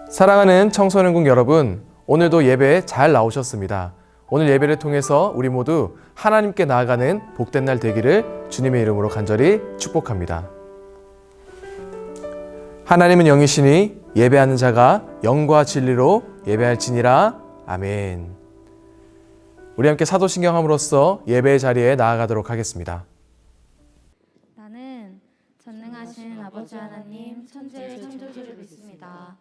사랑하는 청소년국 여러분, 오늘도 예배에 잘 나오셨습니다. 오늘 예배를 통해서 우리 모두 하나님께 나아가는 복된 날 되기를 주님의 이름으로 간절히 축복합니다. 하나님은 영이시니 예배하는 자가 영과 진리로 예배할지니라. 아멘. 우리 함께 사도신경함으로써 예배의 자리에 나아가도록 하겠습니다. 나는 전능하신 아버지 하나님 천지의 창조주를 믿습니다.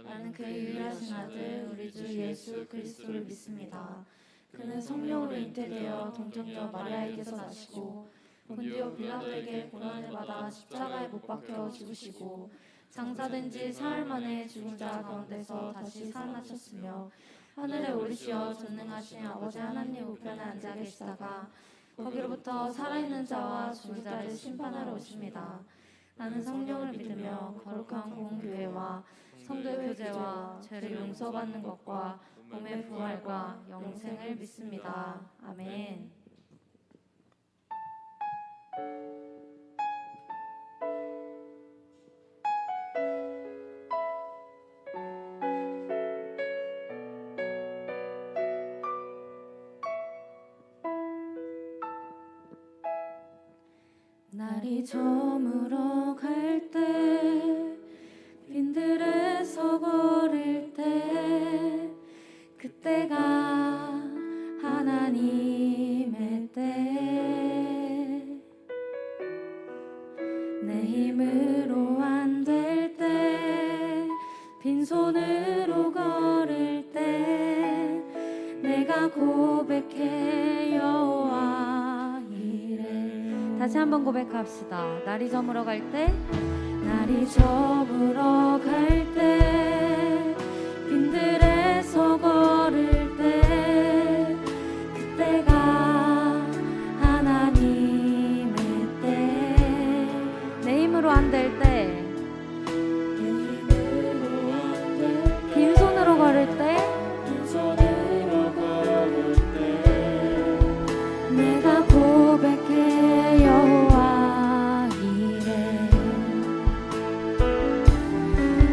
나는 그의 유일하신 아들 우리 주 예수 그리스도를 믿습니다. 그는 성령으로 잉태되어 동정녀 마리아에게서 나시고 본디오 빌라도에게 고난을 받아 십자가에 못 박혀 죽으시고 장사된 지 사흘 만에 죽은 자 가운데서 다시 살아나셨으며 하늘에 오르시어 전능하신 아버지 하나님 우편에 앉아 계시다가 거기로부터 살아있는 자와 죽은 자를 심판하러 오십니다. 나는 성령을 믿으며 거룩한 공교회와 성도의 교제와 죄를 용서받는 것과 몸의 부활과 영생을 믿습니다. 아멘. 날이 저물어 갈 때 빈들에서 걸을 때 그때가 하나님의 때 내 힘으로 안 될 때 빈손으로 걸을 때 내가 고백해 여호와 이래. 다시 한번 고백합시다. 날이 저물어 갈 때 날이 저물어 갈 때 빈들에서 걸을 때 그때가 하나님의 때 내 힘으로 안 될 때 빈손으로 걸을 때 내가 고백해 여호와 이래.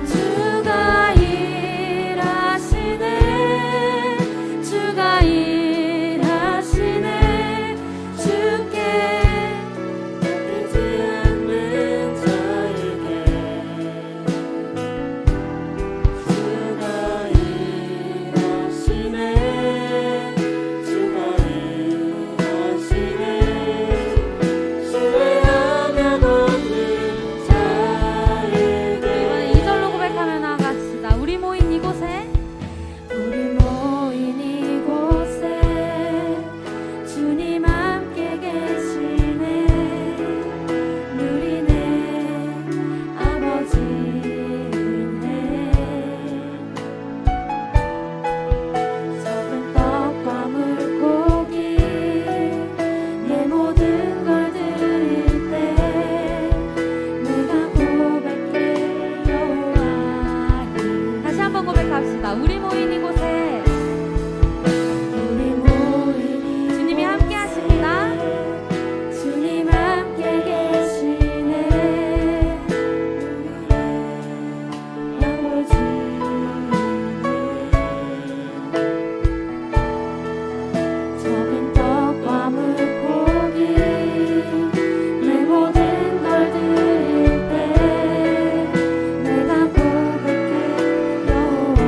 주가 일하시네 주가 일하시네 주께 맡기지 않는 자에게 주가 일하시네 주가 일하시네 후회하면 없는 자에게. 이번에 2절로 고백하며 나아갑시다. 우리 모인 이곳에 주님 함께 계시네. 누리네 아버지 은혜. 적은 떡과 물고기 내 모든 걸 드릴 때 내가 고백해 여호와 이래. 다시 한번 고백합시다. 우리 모인 이곳에 주님이 함께 하십니다. 주님 함께 계시네. 아버지 적은 떡과 물고기 내 모든 걸 드릴 때 내가 고백해 여호와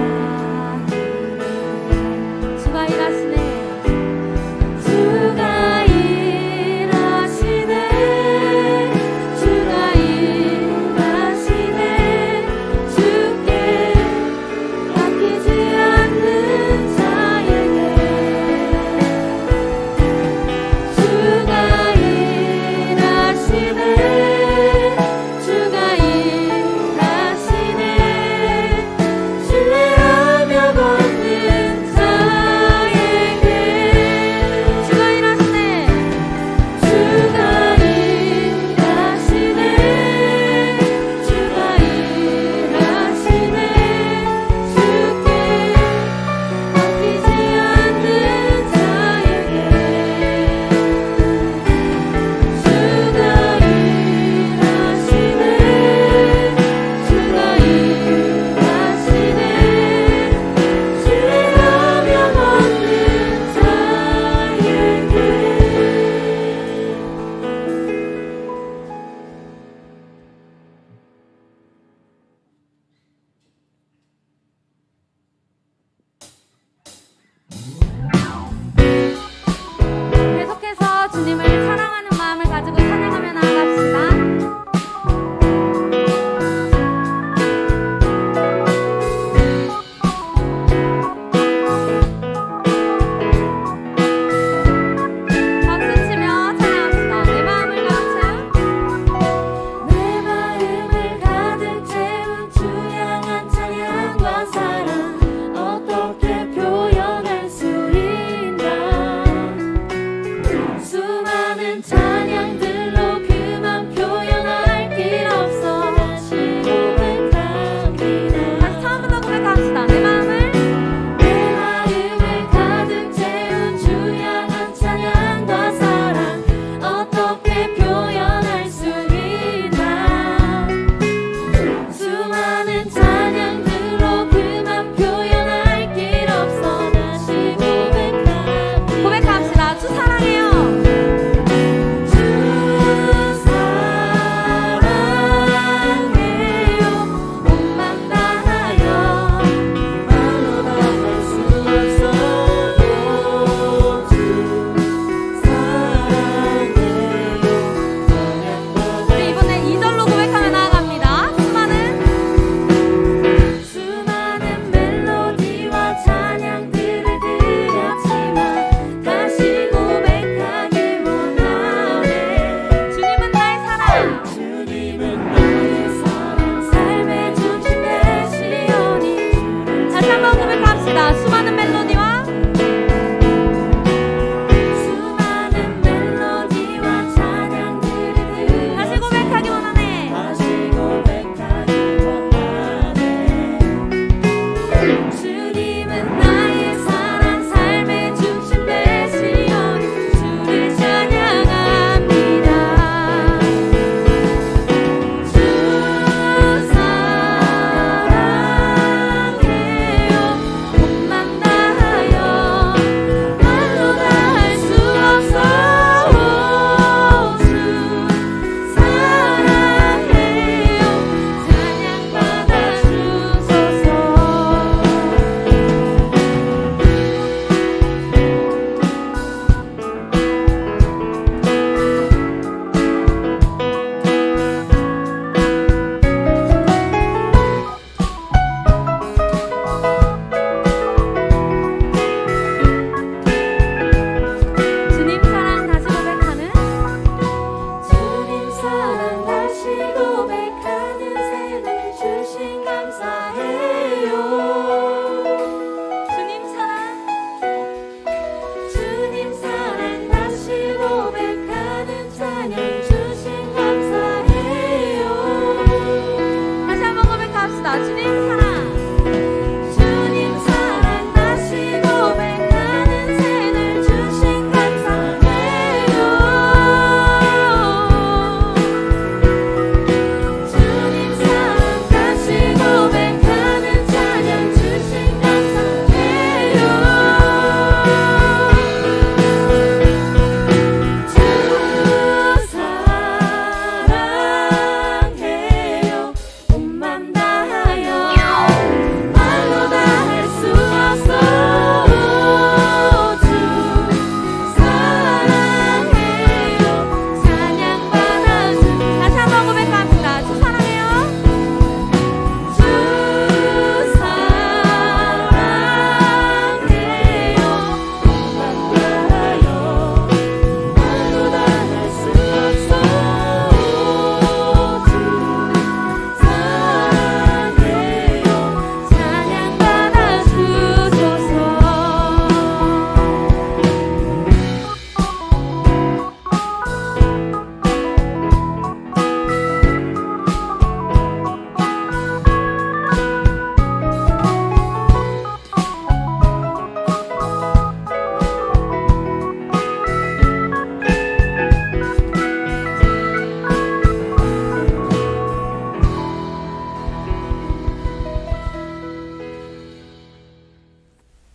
이래.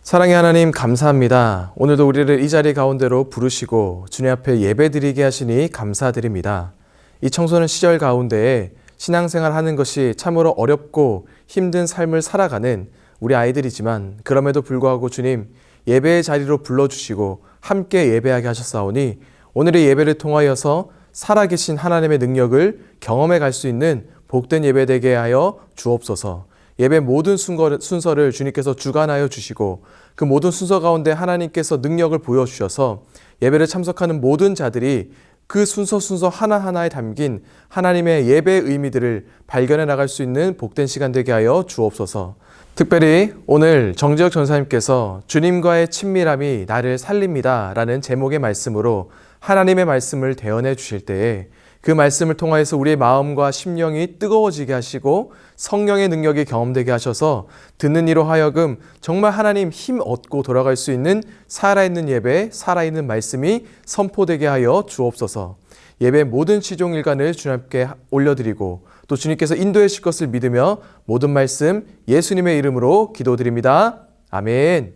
사랑의 하나님 감사합니다. 오늘도 우리를 이 자리 가운데로 부르시고 주님 앞에 예배드리게 하시니 감사드립니다. 이 청소년 시절 가운데에 신앙생활 하는 것이 참으로 어렵고 힘든 삶을 살아가는 우리 아이들이지만 그럼에도 불구하고 주님 예배의 자리로 불러주시고 함께 예배하게 하셨사오니 오늘의 예배를 통하여서 살아계신 하나님의 능력을 경험해 갈 수 있는 복된 예배 되게 하여 주옵소서. 예배 모든 순서를 주님께서 주관하여 주시고 그 모든 순서 가운데 하나님께서 능력을 보여주셔서 예배를 참석하는 모든 자들이 그 순서 하나하나에 담긴 하나님의 예배의 의미들을 발견해 나갈 수 있는 복된 시간 되게 하여 주옵소서. 특별히 오늘 정재혁 전사님께서 주님과의 친밀함이 나를 살립니다 라는 제목의 말씀으로 하나님의 말씀을 대언해 주실 때에 그 말씀을 통하여서 우리의 마음과 심령이 뜨거워지게 하시고 성령의 능력이 경험되게 하셔서 듣는 이로 하여금 정말 하나님 힘 얻고 돌아갈 수 있는 살아있는 예배, 살아있는 말씀이 선포되게 하여 주옵소서. 예배 모든 시종일관을 주님께 올려드리고 또 주님께서 인도해 주실 것을 믿으며 모든 말씀 예수님의 이름으로 기도드립니다. 아멘.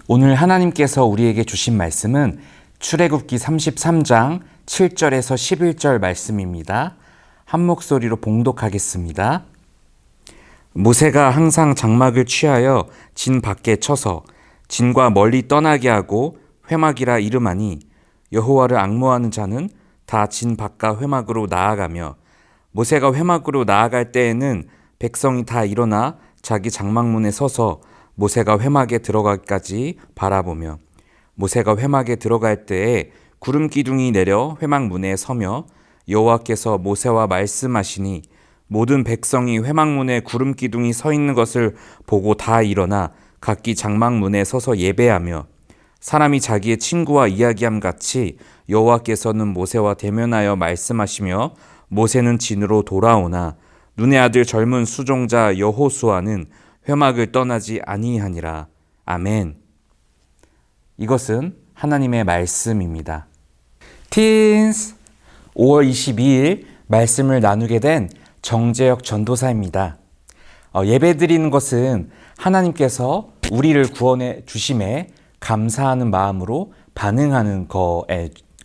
오늘 하나님께서 우리에게 주신 말씀은 출애굽기 33장 7절에서 11절 말씀입니다. 한 목소리로 봉독하겠습니다. 모세가 항상 장막을 취하여 진 밖에 쳐서 진과 멀리 떠나게 하고 회막이라 이름하니 여호와를 앙모하는 자는 다 진 밖과 회막으로 나아가며 모세가 회막으로 나아갈 때에는 백성이 다 일어나 자기 장막문에 서서 모세가 회막에 들어가기까지 바라보며 모세가 회막에 들어갈 때에 구름 기둥이 내려 회막 문에 서며 여호와께서 모세와 말씀하시니 모든 백성이 회막 문에 구름 기둥이 서 있는 것을 보고 다 일어나 각기 장막 문에 서서 예배하며 사람이 자기의 친구와 이야기함 같이 여호와께서는 모세와 대면하여 말씀하시며 모세는 진으로 돌아오나 눈의 아들 젊은 수종자 여호수아는 회막을 떠나지 아니하니라. 아멘. 이것은 하나님의 말씀입니다. 틴스 5월 22일 말씀을 나누게 된 정재혁 전도사입니다. 예배드리는 것은 하나님께서 우리를 구원해 주심에 감사하는 마음으로 반응하는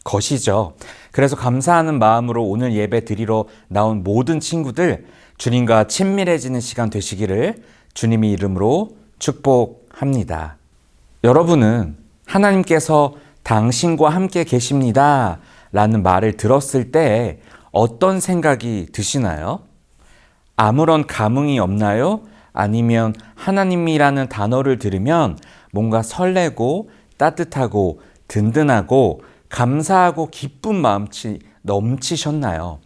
것이죠. 그래서 감사하는 마음으로 오늘 예배 드리러 나온 모든 친구들 주님과 친밀해지는 시간 되시기를 주님의 이름으로 축복합니다. 여러분은 하나님께서 당신과 함께 계십니다 라는 말을 들었을 때 어떤 생각이 드시나요? 아무런 감흥이 없나요? 아니면 하나님이라는 단어를 들으면 뭔가 설레고 따뜻하고 든든하고 감사하고 기쁜 마음이 넘치셨나요?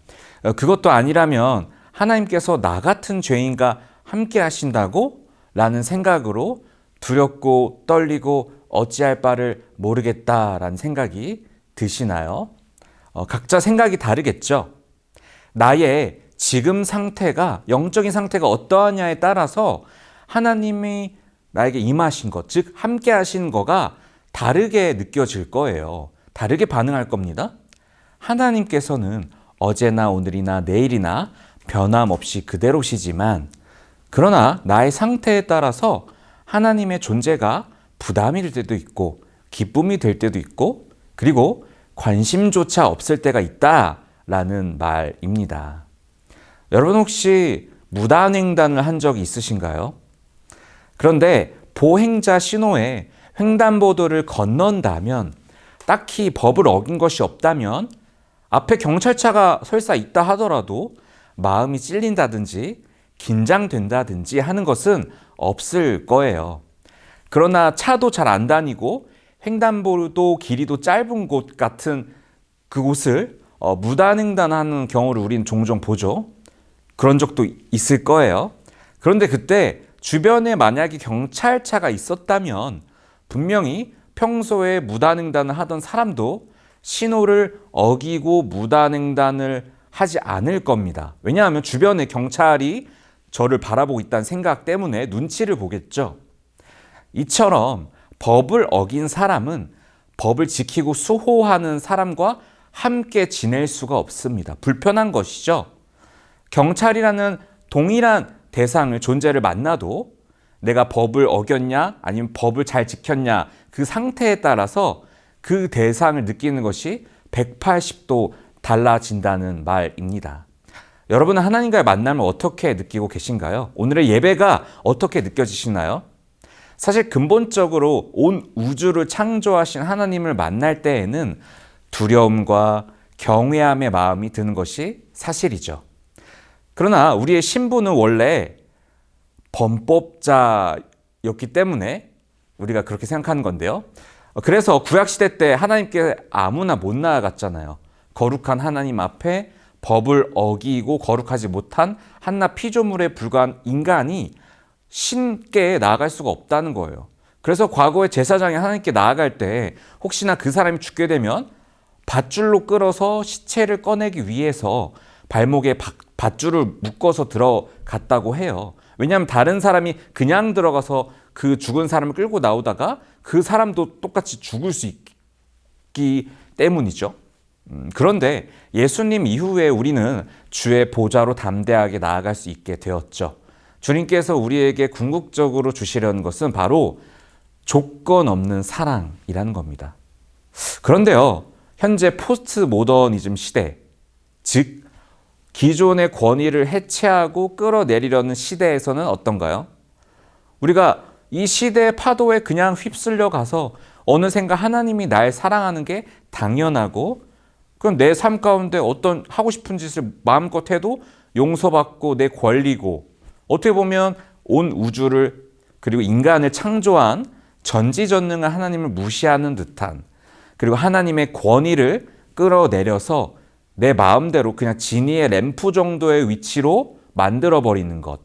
그것도 아니라면 하나님께서 나 같은 죄인과 함께 하신다고? 라는 생각으로 두렵고 떨리고 어찌할 바를 모르겠다라는 생각이 드시나요? 각자 생각이 다르겠죠. 나의 지금 상태가, 영적인 상태가 어떠하냐에 따라서 하나님이 나에게 임하신 것, 즉 함께 하신 거가 다르게 느껴질 거예요. 다르게 반응할 겁니다. 하나님께서는 어제나 오늘이나 내일이나 변함없이 그대로시지만 그러나 나의 상태에 따라서 하나님의 존재가 부담이 될 때도 있고 기쁨이 될 때도 있고 그리고 관심조차 없을 때가 있다라는 말입니다. 여러분 혹시 무단횡단을 한 적이 있으신가요? 그런데 보행자 신호에 횡단보도를 건넌다면 딱히 법을 어긴 것이 없다면 앞에 경찰차가 설사 있다 하더라도 마음이 찔린다든지 긴장된다든지 하는 것은 없을 거예요. 그러나 차도 잘 안 다니고 횡단보도 길이도 짧은 곳 같은 그곳을 무단횡단하는 경우를 우리는 종종 보죠. 그런 적도 있을 거예요. 그런데 그때 주변에 만약에 경찰차가 있었다면 분명히 평소에 무단횡단을 하던 사람도 신호를 어기고 무단횡단을 하지 않을 겁니다. 왜냐하면 주변에 경찰이 저를 바라보고 있다는 생각 때문에 눈치를 보겠죠. 이처럼 법을 어긴 사람은 법을 지키고 수호하는 사람과 함께 지낼 수가 없습니다. 불편한 것이죠. 경찰이라는 동일한 대상을, 존재를 만나도 내가 법을 어겼냐 아니면 법을 잘 지켰냐 그 상태에 따라서 그 대상을 느끼는 것이 180도 달라진다는 말입니다. 여러분은 하나님과의 만남을 어떻게 느끼고 계신가요? 오늘의 예배가 어떻게 느껴지시나요? 사실 근본적으로 온 우주를 창조하신 하나님을 만날 때에는 두려움과 경외함의 마음이 드는 것이 사실이죠. 그러나 우리의 신부는 원래 범법자였기 때문에 우리가 그렇게 생각하는 건데요. 그래서 구약시대 때 하나님께 아무나 못 나아갔잖아요. 거룩한 하나님 앞에 법을 어기고 거룩하지 못한 한낱 피조물에 불과한 인간이 신께 나아갈 수가 없다는 거예요. 그래서 과거에 제사장이 하나님께 나아갈 때 혹시나 그 사람이 죽게 되면 밧줄로 끌어서 시체를 꺼내기 위해서 발목에 밧줄을 묶어서 들어갔다고 해요. 왜냐하면 다른 사람이 그냥 들어가서 그 죽은 사람을 끌고 나오다가 그 사람도 똑같이 죽을 수 있기 때문이죠. 그런데 예수님 이후에 우리는 주의 보좌로 담대하게 나아갈 수 있게 되었죠. 주님께서 우리에게 궁극적으로 주시려는 것은 바로 조건 없는 사랑이라는 겁니다. 그런데요, 현재 포스트 모더니즘 시대, 즉 기존의 권위를 해체하고 끌어내리려는 시대에서는 어떤가요? 우리가 이 시대의 파도에 그냥 휩쓸려 가서 어느샌가 하나님이 날 사랑하는 게 당연하고, 그럼 내 삶 가운데 어떤 하고 싶은 짓을 마음껏 해도 용서받고 내 권리고, 어떻게 보면 온 우주를 그리고 인간을 창조한 전지전능한 하나님을 무시하는 듯한, 그리고 하나님의 권위를 끌어내려서 내 마음대로 그냥 지니의 램프 정도의 위치로 만들어버리는 것.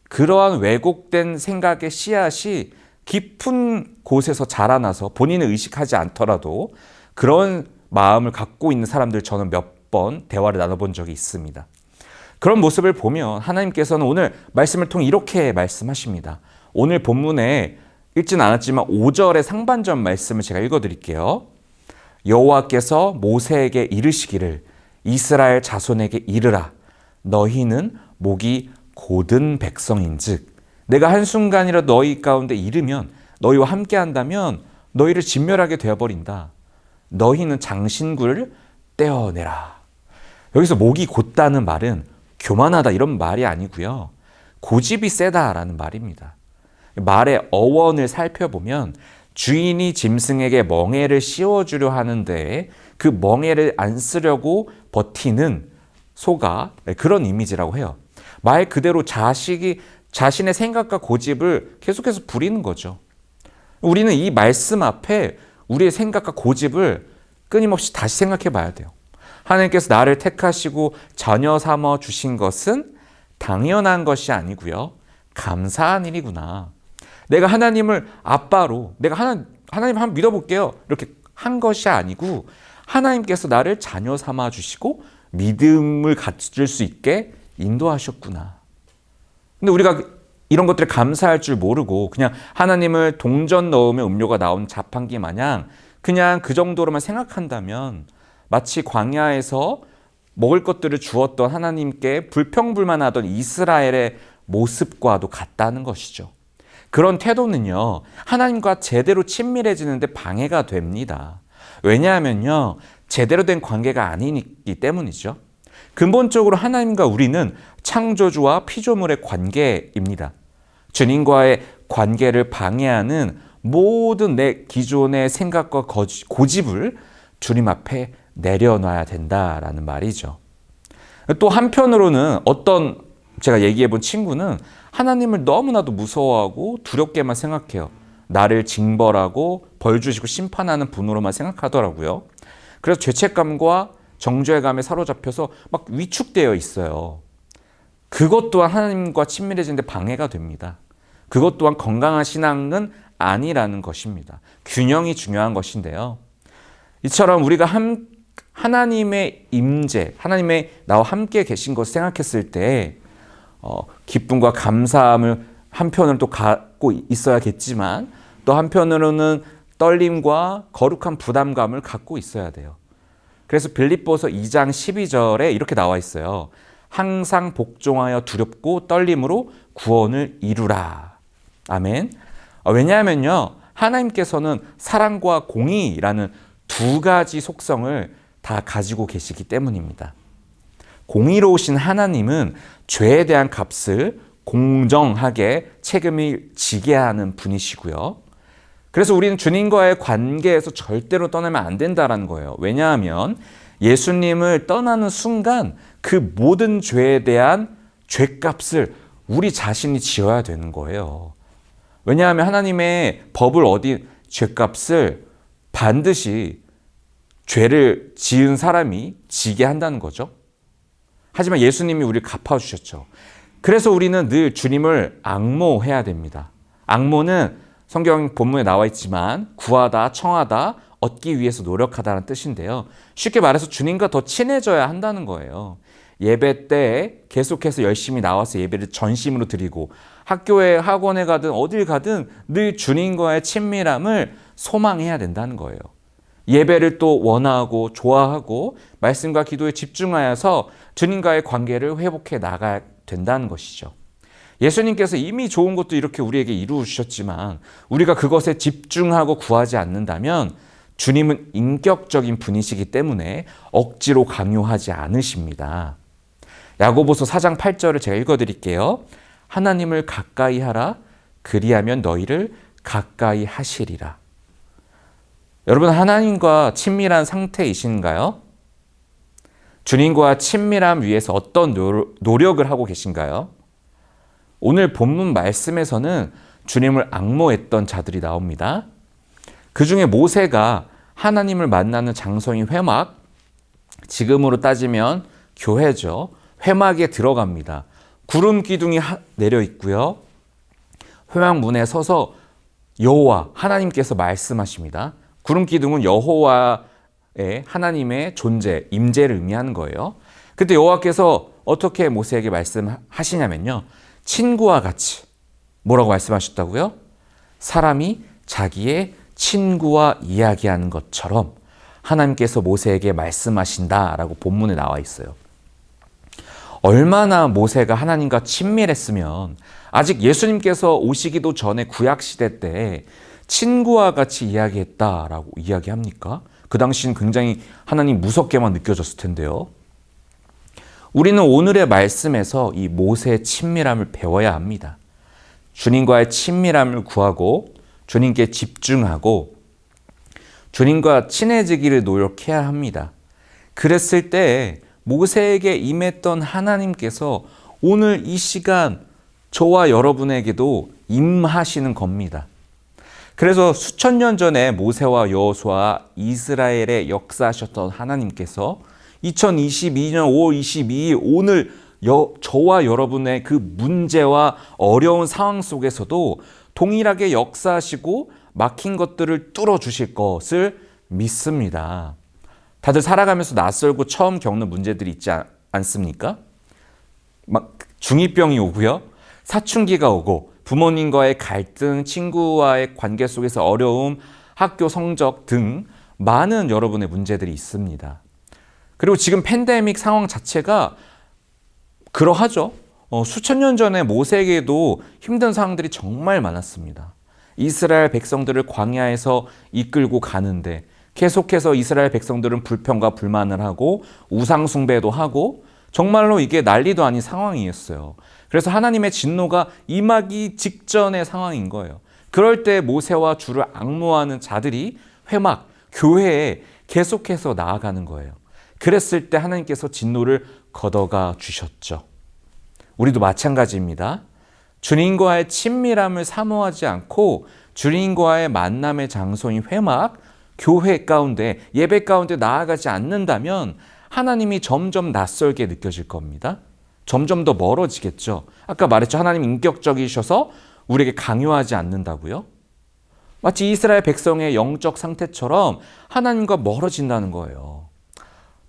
그러한 왜곡된 생각의 씨앗이 깊은 곳에서 자라나서 본인은 의식하지 않더라도 그런 마음을 갖고 있는 사람들 저는 몇 번 대화를 나눠본 적이 있습니다. 그런 모습을 보면 하나님께서는 오늘 말씀을 통해 이렇게 말씀하십니다. 오늘 본문에 읽진 않았지만 5절의 상반절 말씀을 제가 읽어드릴게요. 여호와께서 모세에게 이르시기를 이스라엘 자손에게 이르라. 너희는 목이 곧은 백성인즉 내가 한순간이라 너희 가운데 이르면 너희와 함께한다면 너희를 진멸하게 되어버린다. 너희는 장신구를 떼어내라. 여기서 목이 곧다는 말은 교만하다 이런 말이 아니고요. 고집이 세다라는 말입니다. 말의 어원을 살펴보면 주인이 짐승에게 멍에를 씌워주려 하는데 그 멍에를 안 쓰려고 버티는 소가, 그런 이미지라고 해요. 말 그대로 자식이 자신의 생각과 고집을 계속해서 부리는 거죠. 우리는 이 말씀 앞에 우리의 생각과 고집을 끊임없이 다시 생각해 봐야 돼요. 하나님께서 나를 택하시고 자녀 삼아 주신 것은 당연한 것이 아니고요. 감사한 일이구나. 내가 하나님을 아빠로, 내가 하나님 한번 믿어볼게요. 이렇게 한 것이 아니고 하나님께서 나를 자녀 삼아 주시고 믿음을 가질 수 있게 인도하셨구나. 근데 우리가 이런 것들에 감사할 줄 모르고 그냥 하나님을 동전 넣으면 음료가 나온 자판기 마냥 그냥 그 정도로만 생각한다면 마치 광야에서 먹을 것들을 주었던 하나님께 불평불만하던 이스라엘의 모습과도 같다는 것이죠. 그런 태도는요, 하나님과 제대로 친밀해지는데 방해가 됩니다. 왜냐하면요, 제대로 된 관계가 아니기 때문이죠. 근본적으로 하나님과 우리는 창조주와 피조물의 관계입니다. 주님과의 관계를 방해하는 모든 내 기존의 생각과 고집을 주님 앞에 내려놔야 된다라는 말이죠. 또 한편으로는 어떤 제가 얘기해 본 친구는 하나님을 너무나도 무서워하고 두렵게만 생각해요. 나를 징벌하고 벌 주시고 심판하는 분으로만 생각하더라고요. 그래서 죄책감과 정죄감에 사로잡혀서 막 위축되어 있어요. 그것 또한 하나님과 친밀해지는데 방해가 됩니다. 그것 또한 건강한 신앙은 아니라는 것입니다. 균형이 중요한 것인데요. 이처럼 우리가 하나님의 임재, 하나님의 나와 함께 계신 것을 생각했을 때 기쁨과 감사함을 한편으로 또 갖고 있어야겠지만 또 한편으로는 떨림과 거룩한 부담감을 갖고 있어야 돼요. 그래서 빌립보서 2장 12절에 이렇게 나와 있어요. 항상 복종하여 두렵고 떨림으로 구원을 이루라. 아멘. 왜냐하면요, 하나님께서는 사랑과 공의라는 두 가지 속성을 다 가지고 계시기 때문입니다. 공의로우신 하나님은 죄에 대한 값을 공정하게 책임을 지게 하는 분이시고요. 그래서 우리는 주님과의 관계에서 절대로 떠나면 안 된다는 거예요. 왜냐하면 예수님을 떠나는 순간 그 모든 죄에 대한 죄값을 우리 자신이 지어야 되는 거예요. 왜냐하면 하나님의 법을 죄값을 반드시 죄를 지은 사람이 지게 한다는 거죠. 하지만 예수님이 우리를 갚아주셨죠. 그래서 우리는 늘 주님을 앙모해야 됩니다. 앙모는 성경 본문에 나와 있지만 구하다, 청하다, 얻기 위해서 노력하다는 뜻인데요. 쉽게 말해서 주님과 더 친해져야 한다는 거예요. 예배 때 계속해서 열심히 나와서 예배를 전심으로 드리고 학교에 학원에 가든 어딜 가든 늘 주님과의 친밀함을 소망해야 된다는 거예요. 예배를 또 원하고 좋아하고 말씀과 기도에 집중하여서 주님과의 관계를 회복해 나가야 된다는 것이죠. 예수님께서 이미 좋은 것도 이렇게 우리에게 이루어 주셨지만 우리가 그것에 집중하고 구하지 않는다면 주님은 인격적인 분이시기 때문에 억지로 강요하지 않으십니다. 야고보서 4장 8절을 제가 읽어드릴게요. 하나님을 가까이 하라. 그리하면 너희를 가까이 하시리라. 여러분, 하나님과 친밀한 상태이신가요? 주님과 친밀함 위해서 어떤 노력을 하고 계신가요? 오늘 본문 말씀에서는 주님을 앙모했던 자들이 나옵니다. 그 중에 모세가 하나님을 만나는 장소인 회막, 지금으로 따지면 교회죠. 회막에 들어갑니다. 구름 기둥이 내려 있고요. 회막 문에 서서 여호와 하나님께서 말씀하십니다. 구름 기둥은 여호와의 하나님의 존재, 임재를 의미하는 거예요. 그때 여호와께서 어떻게 모세에게 말씀하시냐면요. 친구와 같이 뭐라고 말씀하셨다고요? 사람이 자기의 친구와 이야기하는 것처럼 하나님께서 모세에게 말씀하신다라고 본문에 나와 있어요. 얼마나 모세가 하나님과 친밀했으면 아직 예수님께서 오시기도 전에 구약시대 때 친구와 같이 이야기했다라고 이야기합니까? 그 당시는 굉장히 하나님 무섭게만 느껴졌을 텐데요. 우리는 오늘의 말씀에서 이 모세의 친밀함을 배워야 합니다. 주님과의 친밀함을 구하고 주님께 집중하고 주님과 친해지기를 노력해야 합니다. 그랬을 때 모세에게 임했던 하나님께서 오늘 이 시간 저와 여러분에게도 임하시는 겁니다. 그래서 수천 년 전에 모세와 여호수아 이스라엘에 역사하셨던 하나님께서 2022년 5월 22일 오늘 저와 여러분의 그 문제와 어려운 상황 속에서도 동일하게 역사하시고 막힌 것들을 뚫어주실 것을 믿습니다. 다들 살아가면서 낯설고 처음 겪는 문제들이 있지 않습니까? 막 중2병이 오고요. 사춘기가 오고 부모님과의 갈등, 친구와의 관계 속에서 어려움, 학교 성적 등 많은 여러분의 문제들이 있습니다. 그리고 지금 팬데믹 상황 자체가 그러하죠. 수천 년 전에 모세에게도 힘든 상황들이 정말 많았습니다. 이스라엘 백성들을 광야에서 이끌고 가는데 계속해서 이스라엘 백성들은 불평과 불만을 하고 우상 숭배도 하고 정말로 이게 난리도 아닌 상황이었어요. 그래서 하나님의 진노가 임하기 직전의 상황인 거예요. 그럴 때 모세와 주를 앙모하는 자들이 회막, 교회에 계속해서 나아가는 거예요. 그랬을 때 하나님께서 진노를 걷어가 주셨죠. 우리도 마찬가지입니다. 주님과의 친밀함을 사모하지 않고 주님과의 만남의 장소인 회막, 교회 가운데, 예배 가운데 나아가지 않는다면 하나님이 점점 낯설게 느껴질 겁니다. 점점 더 멀어지겠죠. 아까 말했죠. 하나님 인격적이셔서 우리에게 강요하지 않는다고요. 마치 이스라엘 백성의 영적 상태처럼 하나님과 멀어진다는 거예요.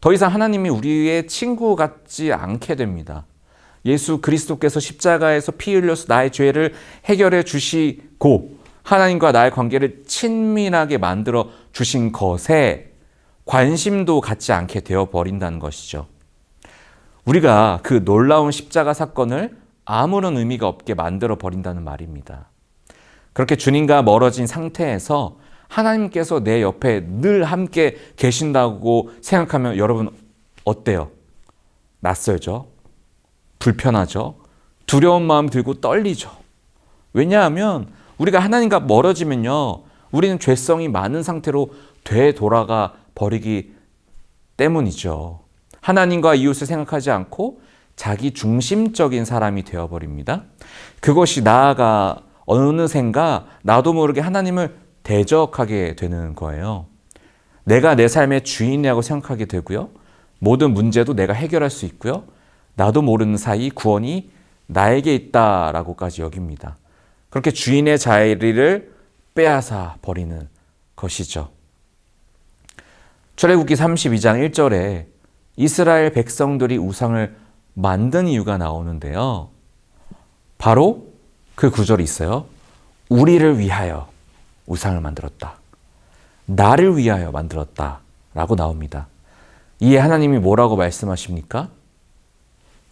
더 이상 하나님이 우리의 친구 같지 않게 됩니다. 예수 그리스도께서 십자가에서 피 흘려서 나의 죄를 해결해 주시고 하나님과 나의 관계를 친밀하게 만들어 주신 것에 관심도 갖지 않게 되어버린다는 것이죠. 우리가 그 놀라운 십자가 사건을 아무런 의미가 없게 만들어 버린다는 말입니다. 그렇게 주님과 멀어진 상태에서 하나님께서 내 옆에 늘 함께 계신다고 생각하면 여러분 어때요? 낯설죠? 불편하죠? 두려운 마음 들고 떨리죠? 왜냐하면 우리가 하나님과 멀어지면요, 우리는 죄성이 많은 상태로 되돌아가 버리기 때문이죠. 하나님과 이웃을 생각하지 않고 자기 중심적인 사람이 되어버립니다. 그것이 나아가 어느샌가 나도 모르게 하나님을 대적하게 되는 거예요. 내가 내 삶의 주인이라고 생각하게 되고요. 모든 문제도 내가 해결할 수 있고요. 나도 모르는 사이 구원이 나에게 있다라고까지 여깁니다. 그렇게 주인의 자리를 빼앗아 버리는 것이죠. 출애굽기 32장 1절에 이스라엘 백성들이 우상을 만든 이유가 나오는데요. 바로 그 구절이 있어요. 우리를 위하여 우상을 만들었다. 나를 위하여 만들었다. 라고 나옵니다. 이에 하나님이 뭐라고 말씀하십니까?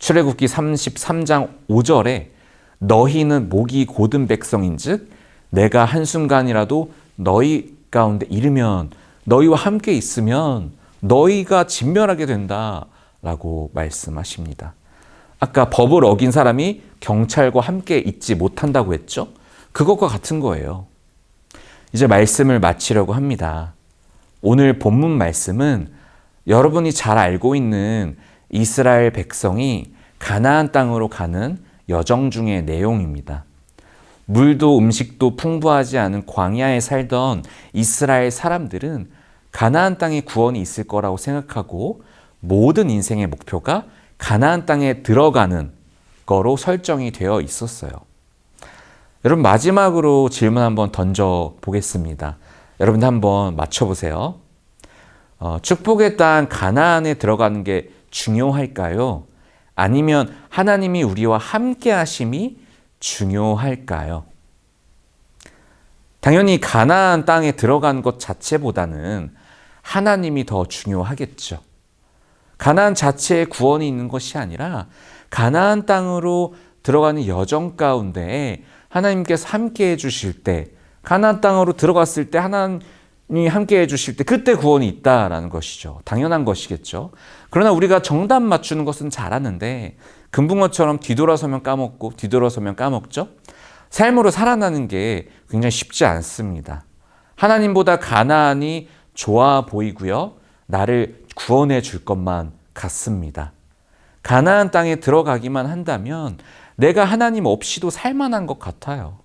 출애굽기 33장 5절에 너희는 목이 곧은 백성인즉 내가 한순간이라도 너희 가운데 이르면 너희와 함께 있으면 너희가 진멸하게 된다라고 말씀하십니다. 아까 법을 어긴 사람이 경찰과 함께 있지 못한다고 했죠? 그것과 같은 거예요. 이제 말씀을 마치려고 합니다. 오늘 본문 말씀은 여러분이 잘 알고 있는 이스라엘 백성이 가나안 땅으로 가는 여정 중의 내용입니다. 물도 음식도 풍부하지 않은 광야에 살던 이스라엘 사람들은 가나안 땅에 구원이 있을 거라고 생각하고 모든 인생의 목표가 가나안 땅에 들어가는 거로 설정이 되어 있었어요. 여러분 마지막으로 질문 한번 던져 보겠습니다. 여러분들 한번 맞춰보세요. 축복의 땅 가나안에 들어가는 게 중요할까요? 아니면 하나님이 우리와 함께 하심이 중요할까요? 당연히 가나안 땅에 들어간 것 자체보다는 하나님이 더 중요하겠죠. 가나안 자체에 구원이 있는 것이 아니라 가나안 땅으로 들어가는 여정 가운데 하나님께서 함께 해주실 때, 가나안 땅으로 들어갔을 때 하나님이 함께 해주실 때 그때 구원이 있다라는 것이죠. 당연한 것이겠죠. 그러나 우리가 정답 맞추는 것은 잘하는데 금붕어처럼 뒤돌아서면 까먹고 뒤돌아서면 까먹죠. 삶으로 살아나는 게 굉장히 쉽지 않습니다. 하나님보다 가나안이 좋아 보이고요. 나를 구원해 줄 것만 같습니다. 가나안 땅에 들어가기만 한다면 내가 하나님 없이도 살만한 것 같아요.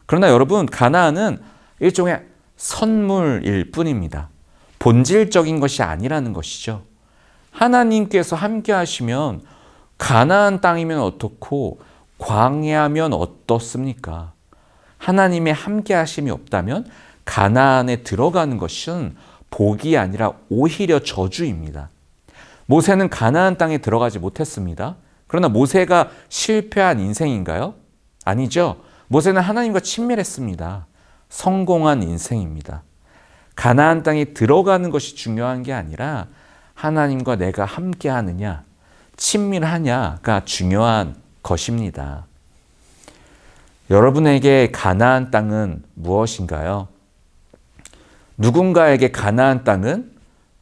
그러나 여러분, 가나안은 일종의 선물일 뿐입니다. 본질적인 것이 아니라는 것이죠. 하나님께서 함께 하시면 가나안 땅이면 어떻고 광야면 어떻습니까? 하나님의 함께 하심이 없다면 가나안에 들어가는 것은 복이 아니라 오히려 저주입니다. 모세는 가나안 땅에 들어가지 못했습니다. 그러나 모세가 실패한 인생인가요? 아니죠. 모세는 하나님과 친밀했습니다. 성공한 인생입니다. 가나안 땅에 들어가는 것이 중요한 게 아니라 하나님과 내가 함께 하느냐, 친밀하냐가 중요한 것입니다. 여러분에게 가나안 땅은 무엇인가요? 누군가에게 가나안 땅은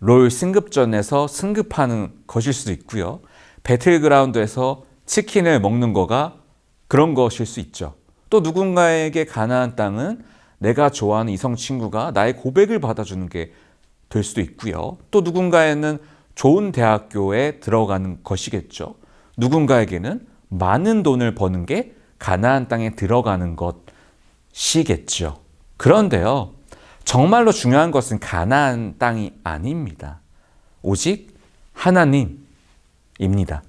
롤 승급전에서 승급하는 것일 수도 있고요. 배틀그라운드에서 치킨을 먹는 거가 그런 것일 수 있죠. 또 누군가에게 가나안 땅은 내가 좋아하는 이성 친구가 나의 고백을 받아주는 게 될 수도 있고요. 또 누군가에는 좋은 대학교에 들어가는 것이겠죠. 누군가에게는 많은 돈을 버는 게 가나안 땅에 들어가는 것이겠죠. 그런데요, 정말로 중요한 것은 가나안 땅이 아닙니다. 오직 하나님입니다.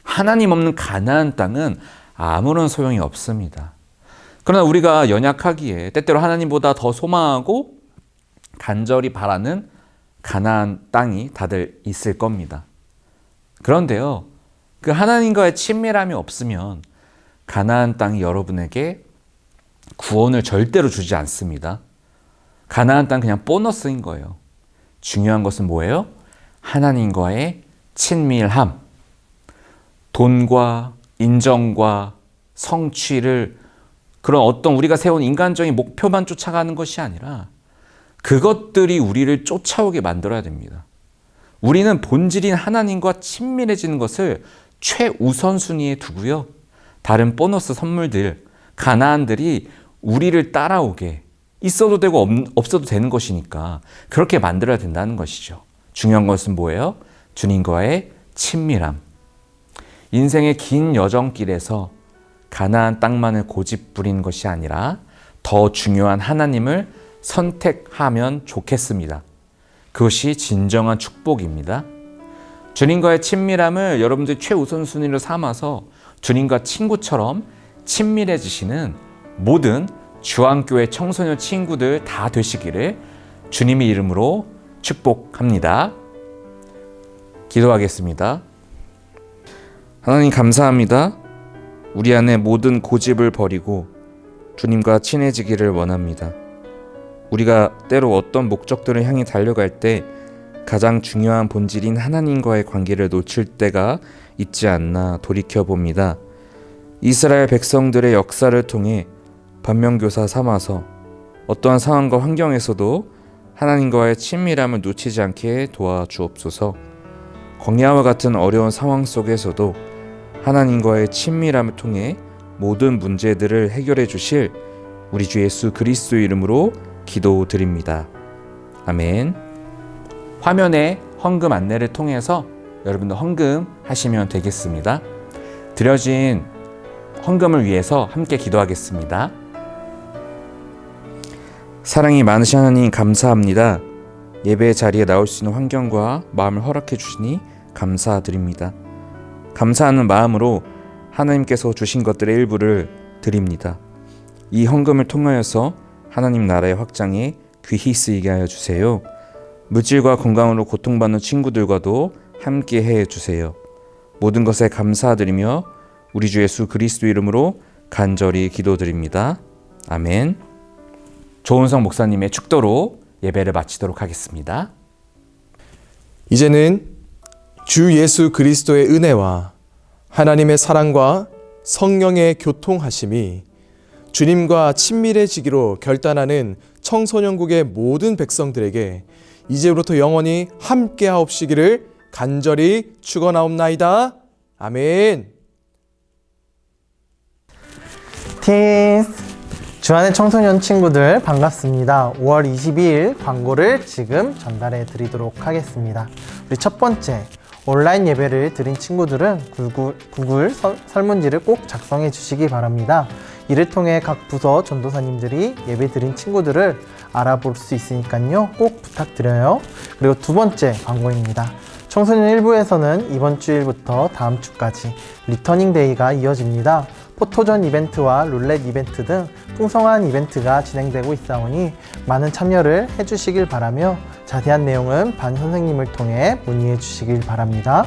하나님 없는 가나안 땅은 아무런 소용이 없습니다. 그러나 우리가 연약하기에 때때로 하나님보다 더 소망하고 간절히 바라는 가나안 땅이 다들 있을 겁니다. 그런데요, 그 하나님과의 친밀함이 없으면 가나안 땅이 여러분에게 구원을 절대로 주지 않습니다. 가나안 땅 그냥 보너스인 거예요. 중요한 것은 뭐예요? 하나님과의 친밀함. 돈과 인정과 성취를 그런 어떤 우리가 세운 인간적인 목표만 쫓아가는 것이 아니라 그것들이 우리를 쫓아오게 만들어야 됩니다. 우리는 본질인 하나님과 친밀해지는 것을 최우선순위에 두고요. 다른 보너스 선물들, 가나안들이 우리를 따라오게 있어도 되고 없어도 되는 것이니까 그렇게 만들어야 된다는 것이죠. 중요한 것은 뭐예요? 주님과의 친밀함. 인생의 긴 여정길에서 가나안 땅만을 고집부리는 것이 아니라 더 중요한 하나님을 선택하면 좋겠습니다. 그것이 진정한 축복입니다. 주님과의 친밀함을 여러분들이 최우선순위로 삼아서 주님과 친구처럼 친밀해지시는 모든 주안교회 청소년 친구들 다 되시기를 주님의 이름으로 축복합니다. 기도하겠습니다. 하나님 감사합니다. 우리 안에 모든 고집을 버리고 주님과 친해지기를 원합니다. 우리가 때로 어떤 목적들을 향해 달려갈 때 가장 중요한 본질인 하나님과의 관계를 놓칠 때가 있지 않나 돌이켜봅니다. 이스라엘 백성들의 역사를 통해 반면교사 삼아서 어떠한 상황과 환경에서도 하나님과의 친밀함을 놓치지 않게 도와주옵소서. 광야와 같은 어려운 상황 속에서도 하나님과의 친밀함을 통해 모든 문제들을 해결해 주실 우리 주 예수 그리스도 이름으로 기도드립니다. 아멘. 화면에 헌금 안내를 통해서 여러분도 헌금하시면 되겠습니다. 드려진 헌금을 위해서 함께 기도하겠습니다. 사랑이 많으신 하나님 감사합니다. 예배 자리에 나올 수 있는 환경과 마음을 허락해 주시니 감사드립니다. 감사하는 마음으로 하나님께서 주신 것들의 일부를 드립니다. 이 헌금을 통하여서 하나님 나라의 확장에 귀히 쓰이게 하여 주세요. 물질과 건강으로 고통받는 친구들과도 함께 해 주세요. 모든 것에 감사드리며 우리 주 예수 그리스도 이름으로 간절히 기도드립니다. 아멘. 조은성 목사님의 축도로 예배를 마치도록 하겠습니다. 이제는 주 예수 그리스도의 은혜와 하나님의 사랑과 성령의 교통하심이 주님과 친밀해지기로 결단하는 청소년국의 모든 백성들에게 이제부터 영원히 함께하옵시기를 간절히 축원하옵나이다. 아멘. 티스 주안의 청소년 친구들 반갑습니다. 5월 22일 광고를 지금 전달해 드리도록 하겠습니다. 우리 첫 번째, 온라인 예배를 드린 친구들은 구글 설문지를 꼭 작성해 주시기 바랍니다. 이를 통해 각 부서 전도사님들이 예배 드린 친구들을 알아볼 수 있으니까요. 꼭 부탁드려요. 그리고 두 번째 광고입니다. 청소년 1부에서는 이번 주일부터 다음 주까지 리터닝 데이가 이어집니다. 포토전 이벤트와 룰렛 이벤트 등 풍성한 이벤트가 진행되고 있사오니 많은 참여를 해주시길 바라며 자세한 내용은 반 선생님을 통해 문의해 주시길 바랍니다.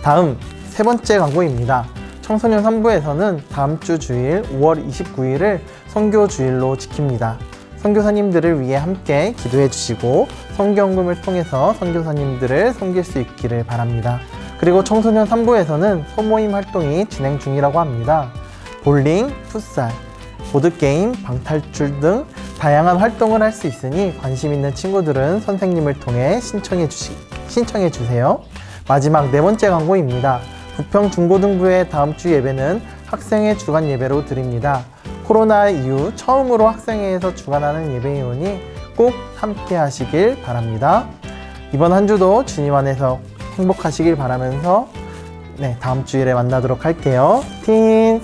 다음 세 번째 광고입니다. 청소년 3부에서는 다음 주 주일 5월 29일을 선교 주일로 지킵니다. 선교사님들을 위해 함께 기도해 주시고 성경금을 통해서 선교사님들을 섬길 수 있기를 바랍니다. 그리고 청소년 3부에서는 소모임 활동이 진행 중이라고 합니다. 볼링, 풋살, 보드게임, 방탈출 등 다양한 활동을 할 수 있으니 관심 있는 친구들은 선생님을 통해 신청해 주세요. 마지막 네 번째 광고입니다. 부평 중고등부의 다음 주 예배는 학생회 주간 예배로 드립니다. 코로나 이후 처음으로 학생회에서 주관하는 예배이오니 꼭 함께 하시길 바랍니다. 이번 한 주도 주님 안에서 행복하시길 바라면서 다음 주일에 만나도록 할게요. 팀